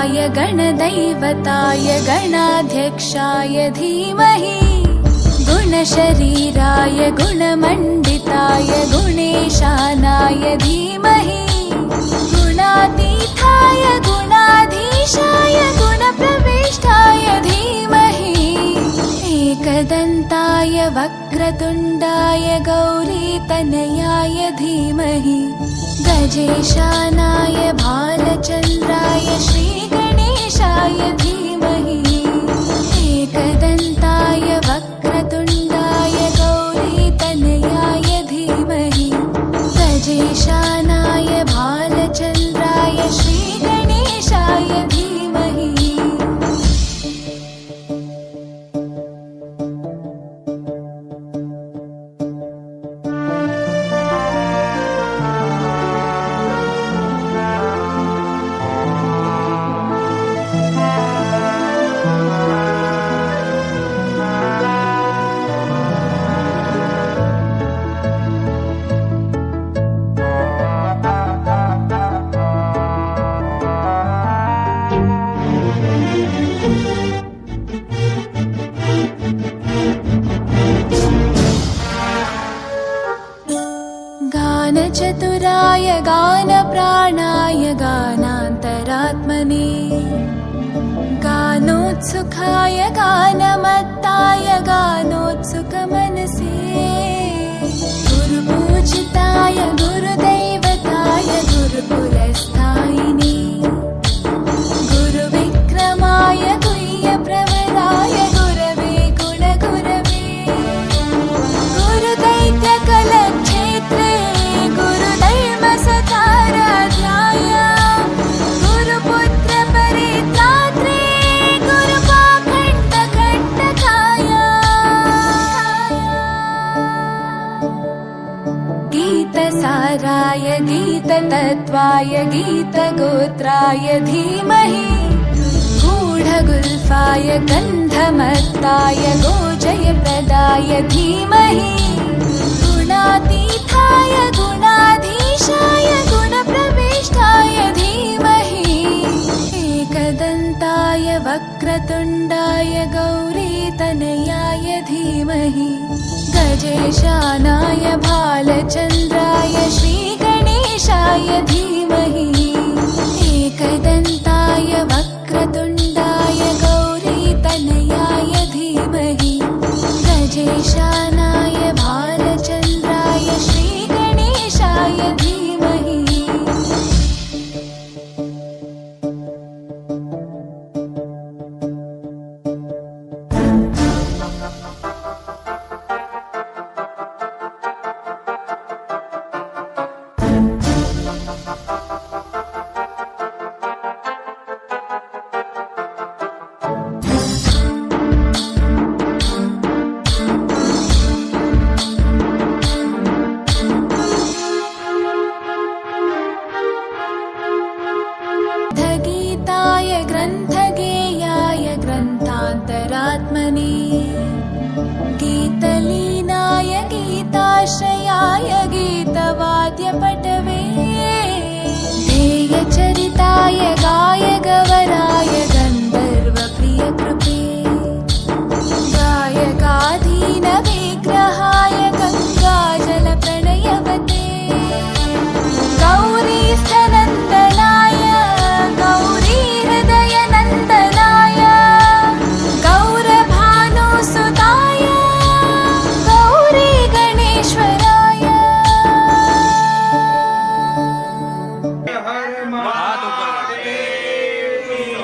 गणाधिपाय गणदैवताय गणाध्यक्षाय धीमहि गुणशरीराय गुणमण्डिताय गुणेशानाय धीमहि गुणातीताय गुणाधीशाय गुणप्रविष्टाय धीमहि एकदन्ताय वक्रतुण्डाय गौरीतनयाय धीमहि गजेशानाय भालचन्द्राय श्रीगणेशाय धीमहि एकदन्ताय वक्रतुण्डाय गौरीतनयाय धीमहि गजेशानाय भालचन्द्राय श्रीगणेशाय धीमहि गानचतुराय गानप्राणाय गानान्तरात्मने गानोत्सुकाय गानमत्ताय गानोत्सुकमनसे गुरुपूजिताय गुरुदैवताय गुरुकुलस्थायिने गुरुविक्रमाय गुह्यप्रवराय गुरवे गुणगुरवे गुरुदैत्यकलक्षेत्रे गुरुधर्मसताराध्याय गुरुपुत्रपरित्रात्रे गुरुपाखण्डकण्टकाय गीतसाराय गीततत्त्वाय गीतगोत्राय धीमहि गूढगुल्फाय गन्धमत्ताय गोजयप्रदाय धीमहि गुणातीताय गुणाधीशाय गुणप्रविष्टाय धीमहि एकदन्ताय वक्रतुण्डाय गौरीतनयाय धीमहि गजेशानाय भालचन्द्राय श्रीगणेशाय